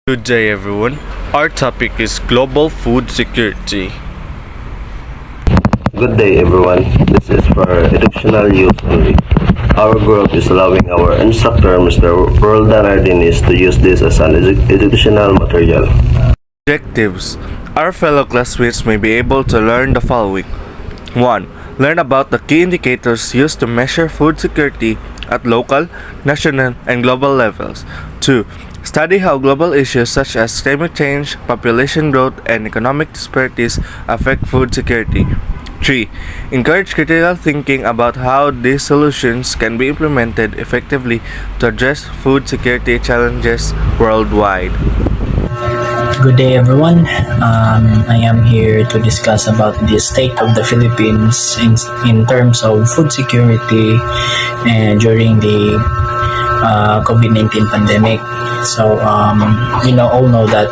Good day, everyone. Our topic is global food security. Good day, everyone. This is for educational use only. Our group is allowing our instructor, Mr. Roldan Ardinis, to use this as an educational material. Objectives. Our fellow classmates may be able to learn the following. 1. Learn about the key indicators used to measure food security at local, national, and global levels. 2. Study how global issues such as climate change, population growth, and economic disparities affect food security. 3. Encourage critical thinking about how these solutions can be implemented effectively to address food security challenges worldwide. Good day, everyone. I am here to discuss about the state of the Philippines in terms of food security and during the COVID-19 pandemic. So, all know that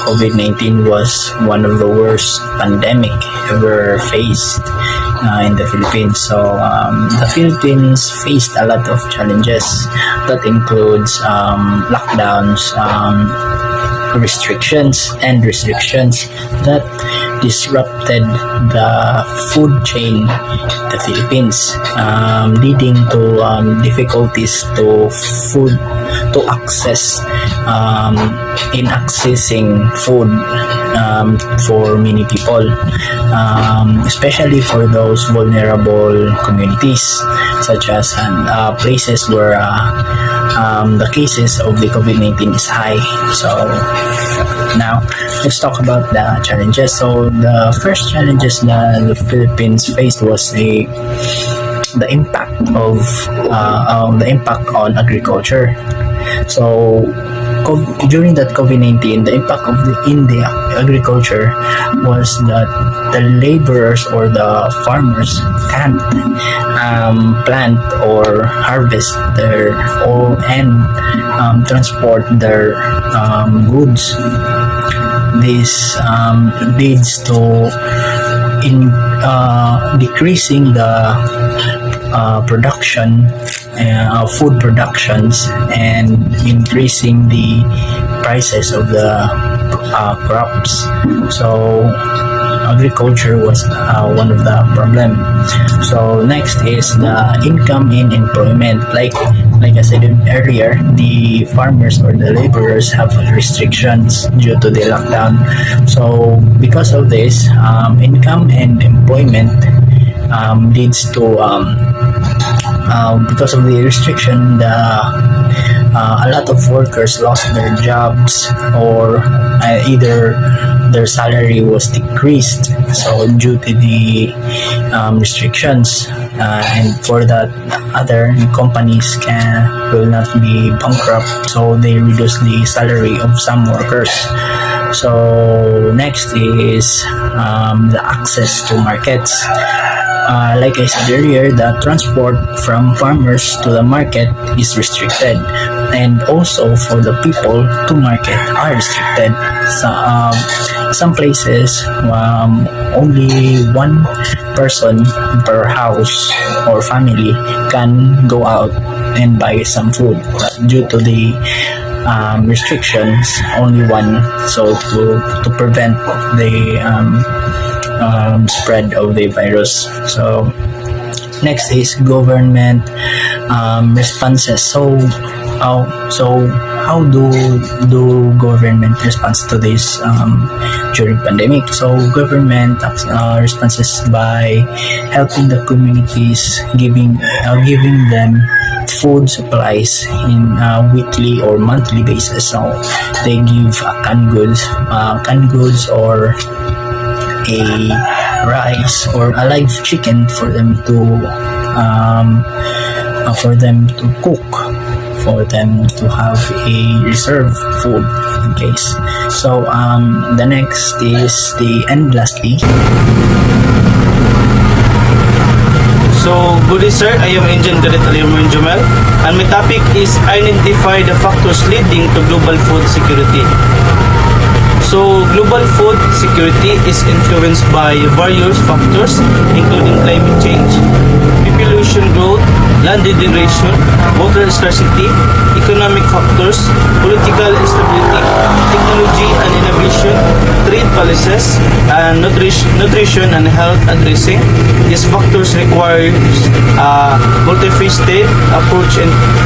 COVID-19 was one of the worst pandemic ever faced in the Philippines. So, the Philippines faced a lot of challenges that includes lockdowns, restrictions that disrupted the food chain in the Philippines, leading to difficulties to access in accessing food for many people, especially for those vulnerable communities, such as places where the cases of the COVID-19 is high. So now let's talk about the challenges. So the first challenges that the Philippines faced was the impact on agriculture. So during that COVID-19, the impact in the agriculture was that the laborers or the farmers can't plant or harvest and transport their goods. This leads to decreasing the production food productions and increasing the prices of the crops. So agriculture was one of the problem. So next is the income and employment. Like I said earlier, the farmers or the laborers have restrictions due to the lockdown. So because of this, income and employment leads to because of the restriction, a lot of workers lost their jobs, or either their salary was decreased, so due to the restrictions, and for that, other companies will not be bankrupt, so they reduce the salary of some workers. So next is the access to markets. Like I said earlier, the transport from farmers to the market is restricted, and also for the people to market are restricted. So, some places, only one person per house or family can go out and buy some food, but due to the restrictions, only one. So to prevent the spread of the virus. So next is government responses. So how do government response to this during pandemic? So government responses by helping the communities, giving them food supplies in weekly or monthly basis. So they give canned goods or a rice or a live chicken for them to cook, for them to have a reserve food in case. So the next is lastly. So, good day sir, I am Engine Cadet Aliamuin Jumel, and my topic is identify the factors leading to global food security. So, global food security is influenced by various factors including climate change, population growth, land degradation, water scarcity, economic factors, political instability, nutrition and health addressing these factors requires a multifaceted approach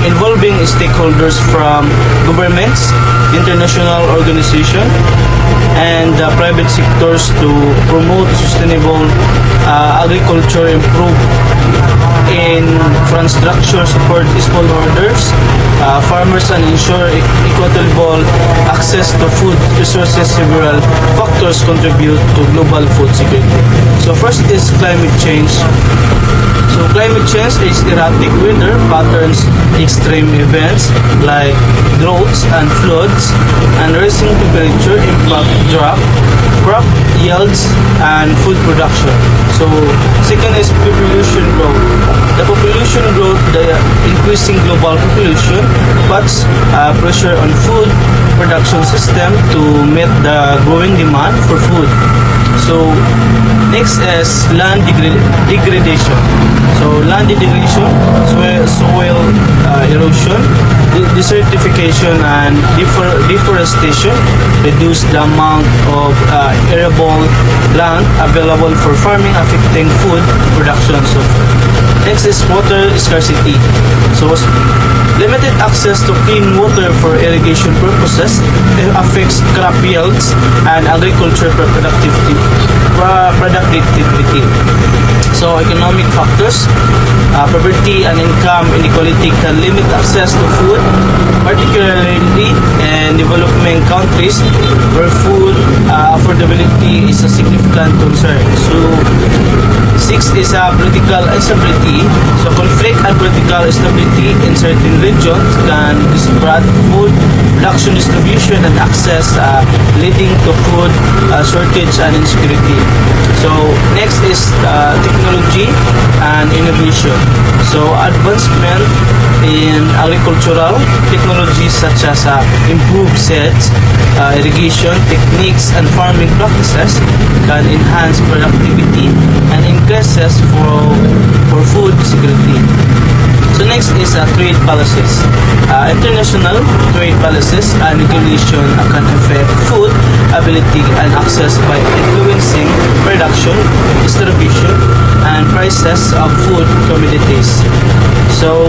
involving stakeholders from governments, international organizations, and private sectors to promote sustainable agriculture, improve infrastructure, support smallholders, farmers, and ensure equitable access to food resources. Several factors contribute to global food security. So first is climate change. So climate change is erratic weather patterns, extreme events like droughts and floods, and rising temperature impact crop yields and food production. So second is population growth. The population growth, the increasing global population puts pressure on food production system to meet the growing demand for food. So next is land degradation. So land degradation, soil erosion, desertification, and deforestation reduce the amount of arable land available for farming, affecting food production. So next is water scarcity. So limited access to clean water for irrigation purposes affects crop yields and agriculture productivity. So economic factors, poverty and income inequality can limit access to food, particularly in developing countries where food affordability is a significant concern. So six is political instability. So conflict and political instability in certain regions can disrupt food production, distribution, and access, leading to food shortage and insecurity. So next is technology and innovation. So advancement in agricultural technologies such as improved seeds, irrigation techniques, and farming practices can enhance productivity and increases for food security. So next is trade policies. International trade policies and regulation can affect food ability and access by influencing production, distribution, and prices of food commodities. So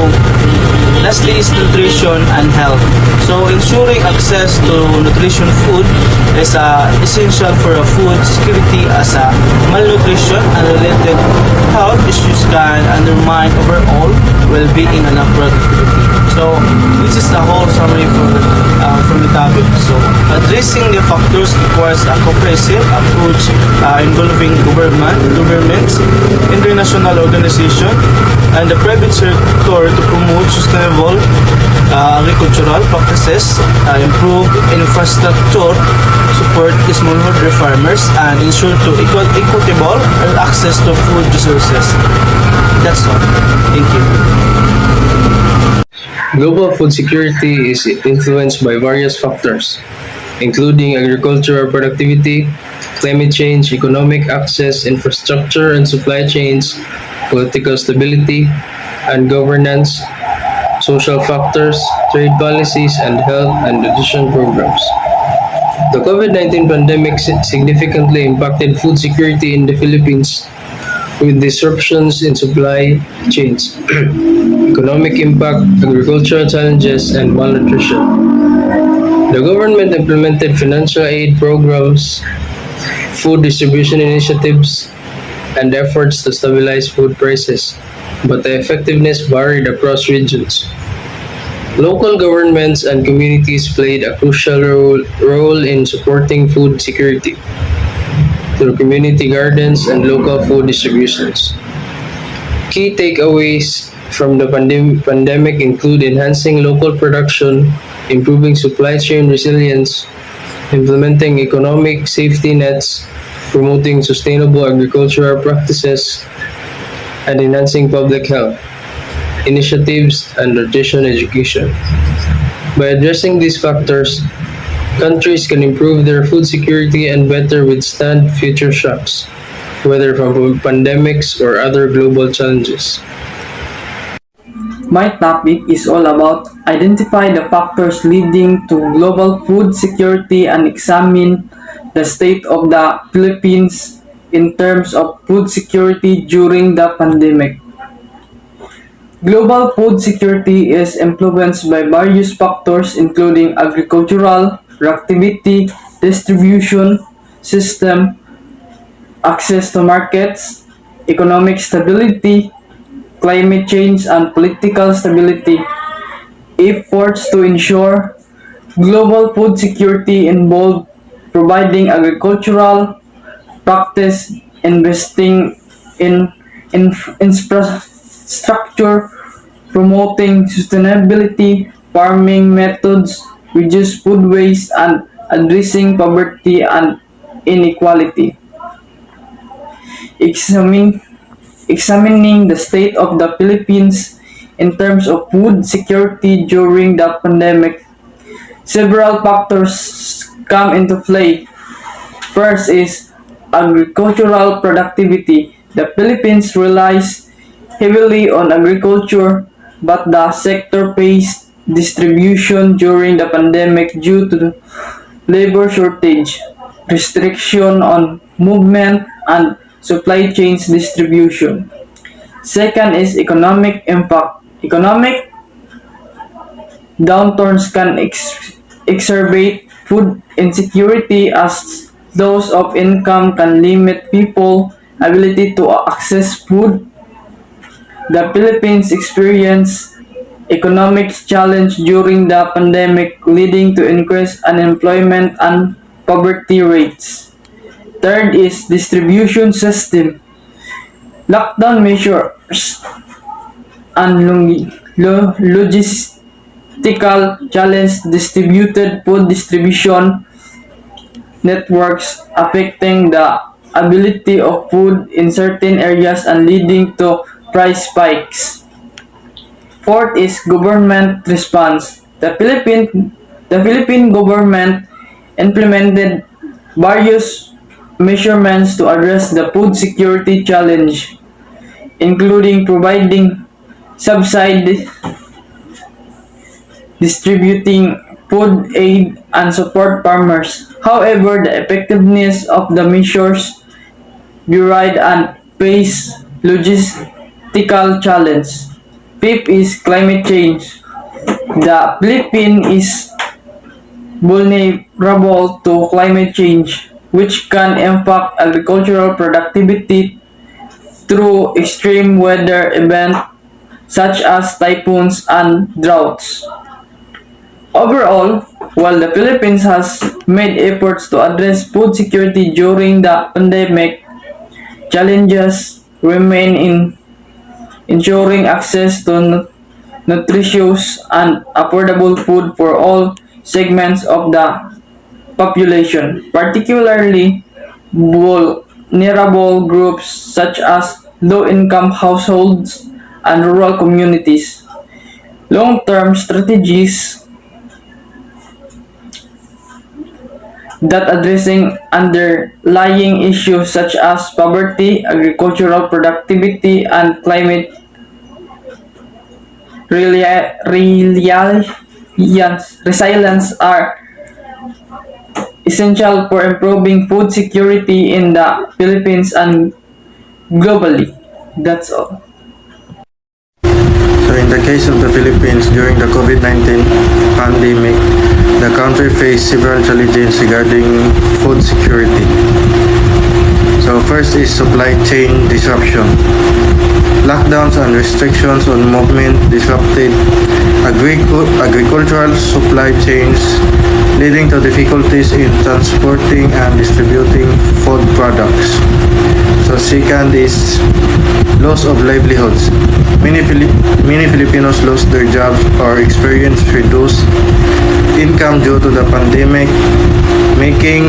lastly is nutrition and health. So ensuring access to nutrition food is essential for a food security, as malnutrition and related health issues can undermine overall well-being and productivity. So this is the whole summary from the topic. So addressing the factors requires a comprehensive approach involving governments, international organizations, and the private sector to promote sustainable agricultural practices, improve infrastructure, support smallholder farmers, and ensure to equitable access to food resources. That's all. Thank you. Global food security is influenced by various factors, including agricultural productivity, climate change, economic access, infrastructure and supply chains, political stability and governance, social factors, trade policies, and health and nutrition programs. The COVID-19 pandemic significantly impacted food security in the Philippines, with disruptions in supply chains, economic impact, agricultural challenges, and malnutrition. The government implemented financial aid programs, food distribution initiatives, and efforts to stabilize food prices, but the effectiveness varied across regions. Local governments and communities played a crucial role in supporting food security through community gardens and local food distributions. Key takeaways from the pandemic include enhancing local production, improving supply chain resilience, implementing economic safety nets, promoting sustainable agricultural practices, and enhancing public health initiatives and nutrition education. By addressing these factors, countries can improve their food security and better withstand future shocks, whether from pandemics or other global challenges. My topic is all about identify the factors leading to global food security and examine the state of the Philippines in terms of food security during the pandemic. Global food security is influenced by various factors including agricultural, productivity, distribution, system, access to markets, economic stability, climate change, and political stability. Efforts to ensure global food security involve providing agricultural practice, investing in infrastructure, promoting sustainability, farming methods, reduce food waste, and addressing poverty and inequality. Examining the state of the Philippines in terms of food security during the pandemic, several factors come into play. First is agricultural productivity. The Philippines relies heavily on agriculture, but the sector faced distribution during the pandemic due to labor shortage, restriction on movement, and supply chains distribution. Second is economic impact. Economic downturns can exacerbate food insecurity as loss of income can limit people's ability to access food. The Philippines experienced economic challenge during the pandemic, leading to increased unemployment and poverty rates. Third is distribution system. Lockdown measures and logistical challenge distributed food distribution networks, affecting the ability of food in certain areas and leading to price spikes. Fourth is government response. The Philippine government implemented various measurements to address the food security challenge, including providing subsidy, distributing food aid, and support farmers. However, the effectiveness of the measures varied and faced logistical challenge. Fifth is climate change. The Philippines is vulnerable to climate change, which can impact agricultural productivity through extreme weather events such as typhoons and droughts. Overall, while the Philippines has made efforts to address food security during the pandemic, challenges remain in ensuring access to nutritious and affordable food for all segments of the population, particularly vulnerable groups such as low-income households and rural communities. Long-term strategies that addressing underlying issues such as poverty, agricultural productivity, and climate resilience are essential for improving food security in the Philippines and globally. That's all. So in the case of the Philippines during the COVID-19 pandemic, the country faced several challenges regarding food security. So first is supply chain disruption. Lockdowns and restrictions on movement disrupted agricultural supply chains, leading to difficulties in transporting and distributing food products. So second is loss of livelihoods. Many Filipinos lost their jobs or experienced reduced income due to the pandemic, making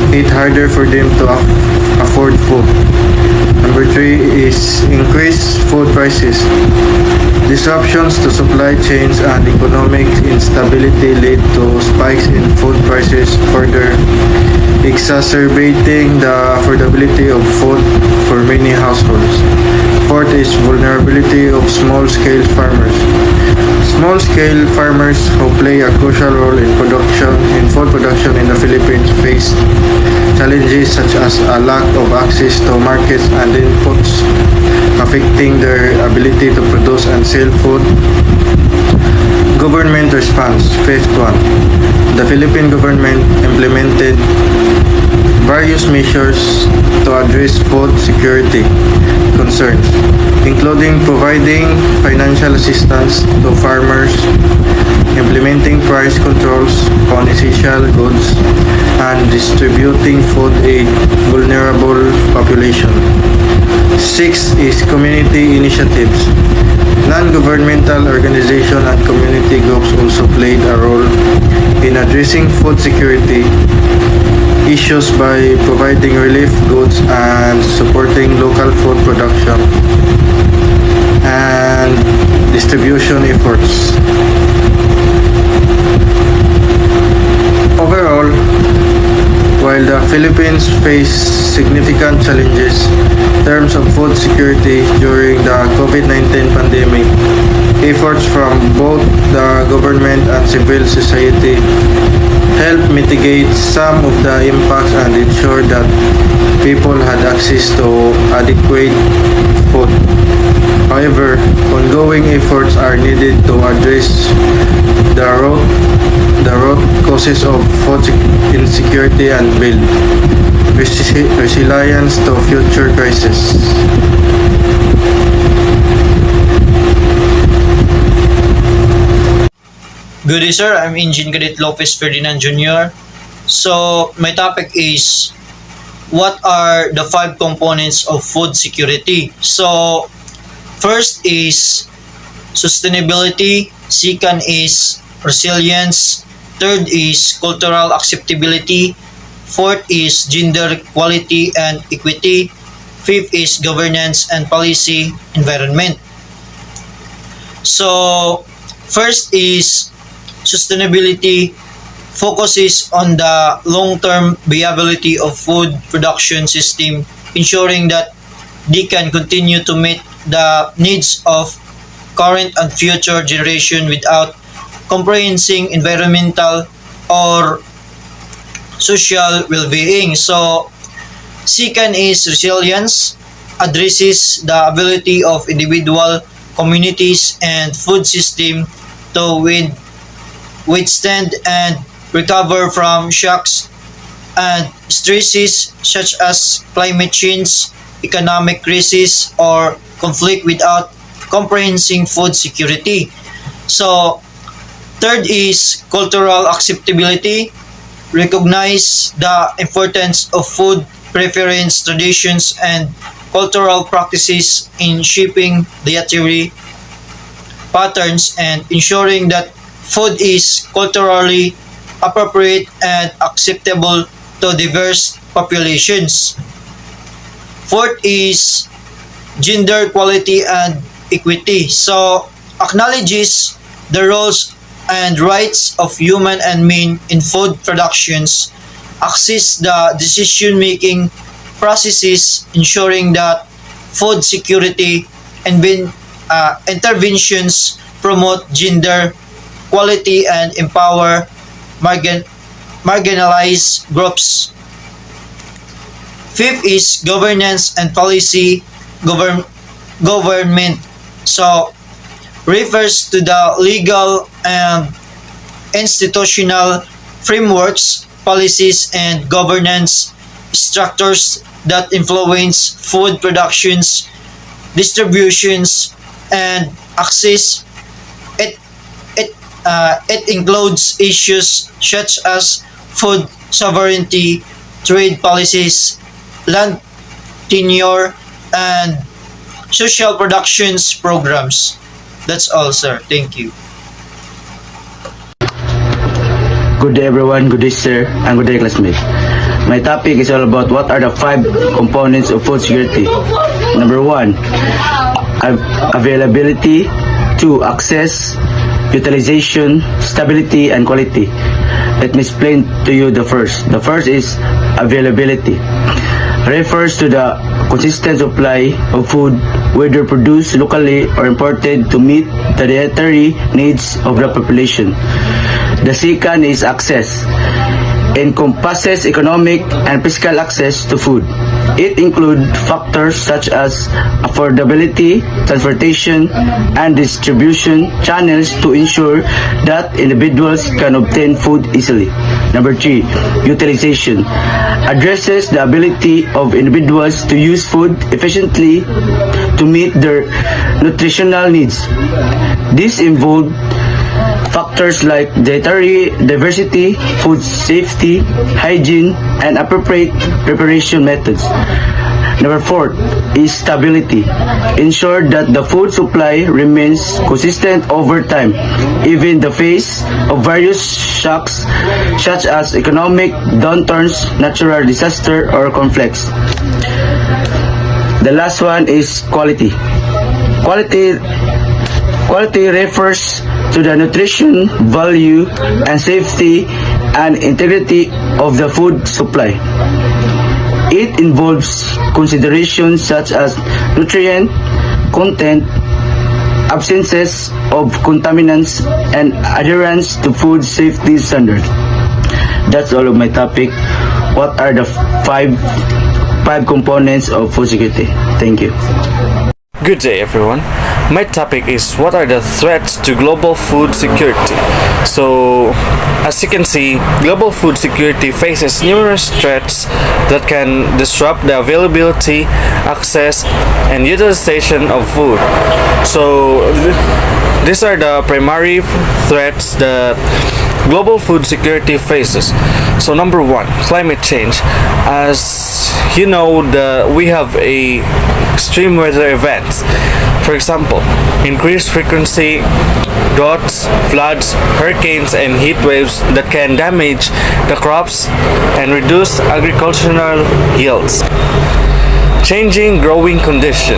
it harder for them to afford food. Number three is increased food prices. Disruptions to supply chains and economic instability lead to spikes in food prices, further exacerbating the affordability of food for many households. Fourth is vulnerability of small-scale farmers. Small-scale farmers who play a crucial role in food production in the Philippines face challenges such as a lack of access to markets and inputs, affecting their ability to produce and sell food. Government response. Fifth one. The Philippine government implemented various measures to address food security concerns, including providing financial assistance to farmers, implementing price controls on essential goods, and distributing food aid to vulnerable population. Six is community initiatives. Non-governmental organizations and community groups also played a role in addressing food security issues by providing relief goods and supporting local food production and distribution efforts. Overall, while the Philippines faced significant challenges in terms of food security during the COVID-19 pandemic, efforts from both the government and civil society helped mitigate some of the impacts and ensure that people had access to adequate food. However, ongoing efforts are needed to address the root causes of food insecurity and build resilience to future crises. Good day, sir. I'm Engine Cadet Lopez Ferdinand Jr. So, my topic is, what are the 5 components of food security? So, first is sustainability, second is resilience, third is cultural acceptability, fourth is gender equality and equity, fifth is governance and policy environment. So, first is sustainability, focuses on the long-term viability of food production system, ensuring that they can continue to meet the needs of current and future generation without compromising environmental or social well-being. So, second is resilience, addresses the ability of individual, communities, and food system to withstand and recover from shocks and stresses such as climate change, economic crisis, or conflict without comprehending food security. So, third is cultural acceptability, recognize the importance of food preference, traditions, and cultural practices in shaping dietary patterns and ensuring that food is culturally appropriate and acceptable to diverse populations. Fourth is gender equality and equity. So, acknowledges the roles and rights of women and men in food productions, assist the decision-making processes, ensuring that food security and interventions promote gender equality and empower marginalized groups. Fifth is governance and policy government. So, refers to the legal and institutional frameworks, policies, and governance structures that influence food productions, distributions, and access. It includes issues such as food sovereignty, trade policies, land tenure, and social productions programs. That's all, sir. Thank you. Good day everyone, good day sir, and good day classmates. My topic is all about what are the 5 components of food security. Number 1, availability. 2, access, utilization, stability, and quality. Let me explain to you the first. The first is availability. Refers to the consistent supply of food whether produced locally or imported to meet the dietary needs of the population. The second is access. Encompasses economic and physical access to food. It includes factors such as affordability, transportation, and distribution channels to ensure that individuals can obtain food easily. Number 3, utilization. Addresses the ability of individuals to use food efficiently to meet their nutritional needs. This involves factors like dietary diversity, food safety, hygiene, and appropriate preparation methods. Number 4 is stability. Ensure that the food supply remains consistent over time, even in the face of various shocks such as economic downturns, natural disaster, or conflicts. The last one is quality. Quality refers to the nutrition, value, and safety and integrity of the food supply. It involves considerations such as nutrient content, absences of contaminants, and adherence to food safety standards. That's all of my topic. What are the five components of food security? Thank you. Good day, everyone. My topic is what are the threats to global food security. So, as you can see, global food security faces numerous threats that can disrupt the availability, access, and utilization of food. So, these are the primary threats that global food security faces. So, number 1, climate change. As you know, we have a extreme weather events. For example, increased frequency, droughts, floods, hurricanes, and heat waves that can damage the crops and reduce agricultural yields. Changing growing condition.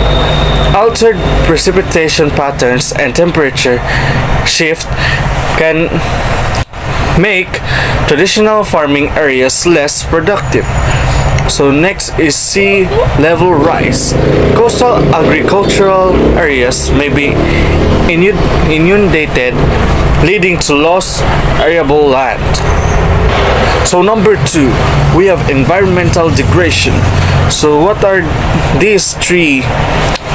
Altered precipitation patterns and temperature shift can make traditional farming areas less productive. So next is sea level rise. Coastal agricultural areas may be inundated, leading to lost arable land. So number 2, we have environmental degradation. So what are these three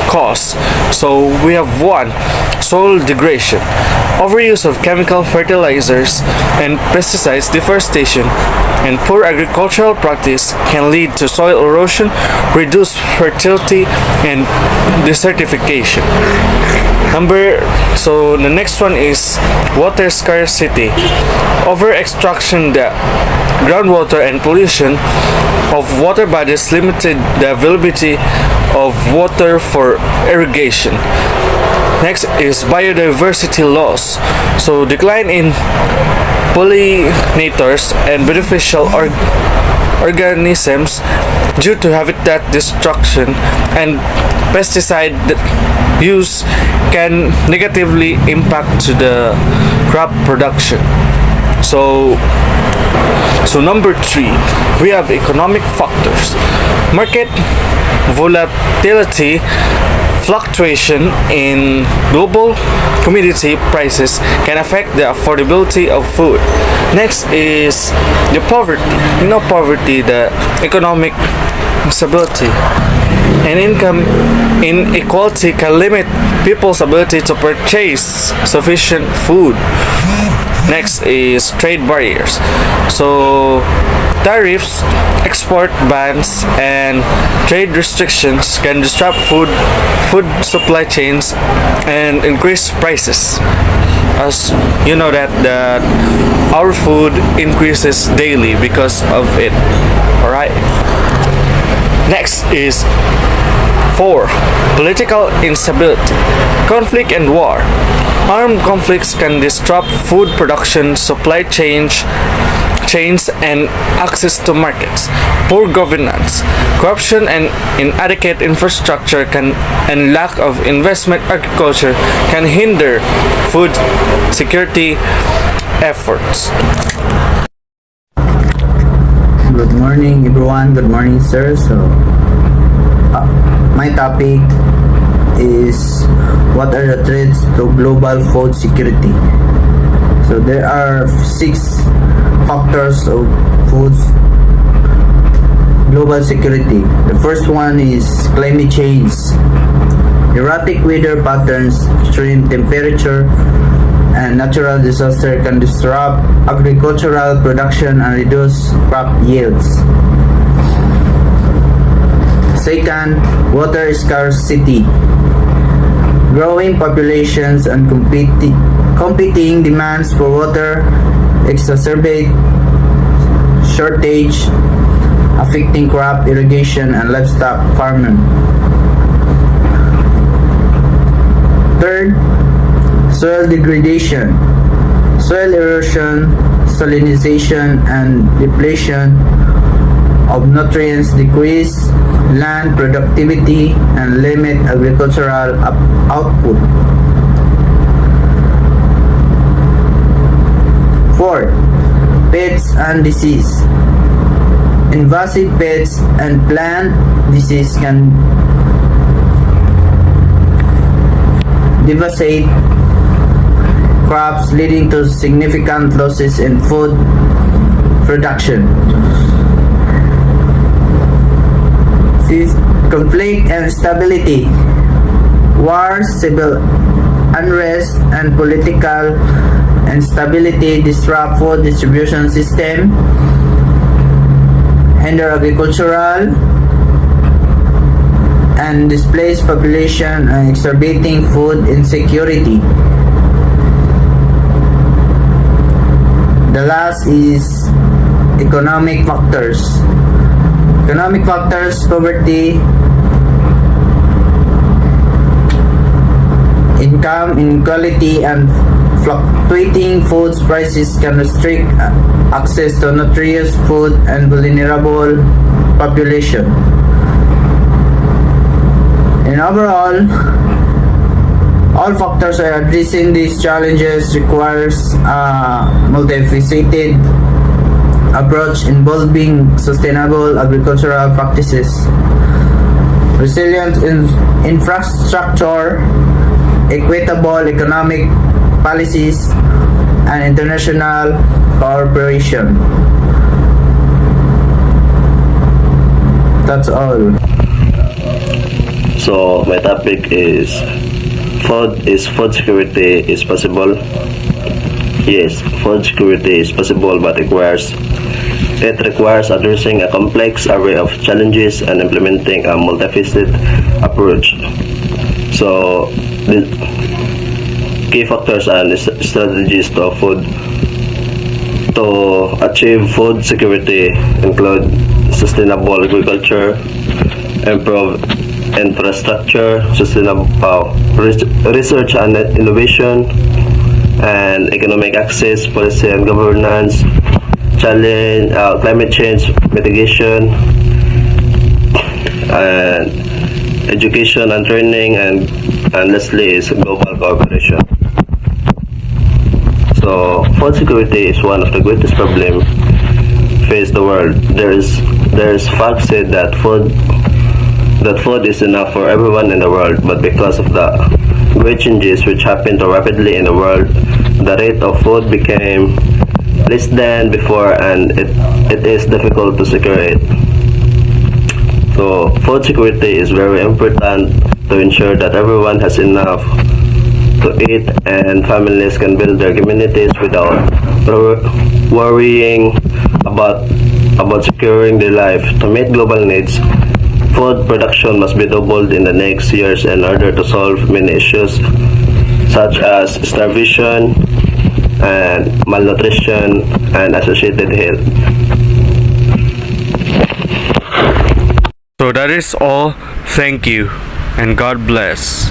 causes? So we have 1, soil degradation. Overuse of chemical fertilizers and pesticides, deforestation, and poor agricultural practice can lead to soil erosion, reduced fertility, and desertification. So the next one is water scarcity. Over extraction, the groundwater and pollution of water bodies limited the availability of water for irrigation. Next is biodiversity loss. So decline in pollinators and beneficial organisms due to habitat destruction and pesticide use can negatively impact to the crop production. So number 3, we have economic factors. Market volatility, fluctuation in global commodity prices can affect the affordability of food. Next is the poverty. Poverty, the economic instability and income inequality can limit people's ability to purchase sufficient food. Next is trade barriers. So tariffs, export bans, and trade restrictions can disrupt food supply chains and increase prices. As you know that our food increases daily because of it. Alright. Next is 4. Political instability. Conflict and war. Armed conflicts can disrupt food production, supply chains, and access to markets. Poor governance, corruption, and inadequate infrastructure and lack of investment agriculture can hinder food security efforts. Good morning, everyone. Good morning, sir. So, my topic is what are the threats to global food security. So there are 6 factors of food global security. The first one is climate change. Erratic weather patterns, extreme temperature, and natural disaster can disrupt agricultural production and reduce crop yields. Second, water scarcity. Growing populations and competing demands for water exacerbate shortage, affecting crop irrigation and livestock farming. Third, soil degradation. Soil erosion, salinization, and depletion of nutrients decrease land productivity and limit agricultural output. Fourth, pests and disease. Invasive pests and plant disease can devastate crops, leading to significant losses in food production. Fifth, conflict and stability. Wars, civil unrest, and political instability disrupt food distribution system, hinder agricultural, and displace population, and exacerbating food insecurity. The last is economic factors. Economic factors, poverty, income inequality, and fluctuating food prices can restrict access to nutritious food and vulnerable population. In overall, all factors are addressing these challenges requires a multifaceted approach involving sustainable agricultural practices, resilient infrastructure, equitable economic policies, and international cooperation. That's all. So my topic is food security is possible? Yes, food security is possible, but it requires addressing a complex array of challenges and implementing a multifaceted approach. So the key factors and strategies to achieve food security include sustainable agriculture, improved infrastructure, sustainable research and innovation, and economic access, policy and governance, climate change mitigation, and education and training, and lastly is global cooperation. So food security is one of the greatest problems face the world. There is facts said that food is enough for everyone in the world, but because of the great changes which happened rapidly in the world, the rate of food became less than before, and it is difficult to secure it. So food security is very important to ensure that everyone has enough to eat and families can build their communities without worrying about securing their life. To meet global needs, food production must be doubled in the next years in order to solve many issues such as starvation and malnutrition and associated health. So that is all. Thank you and God bless.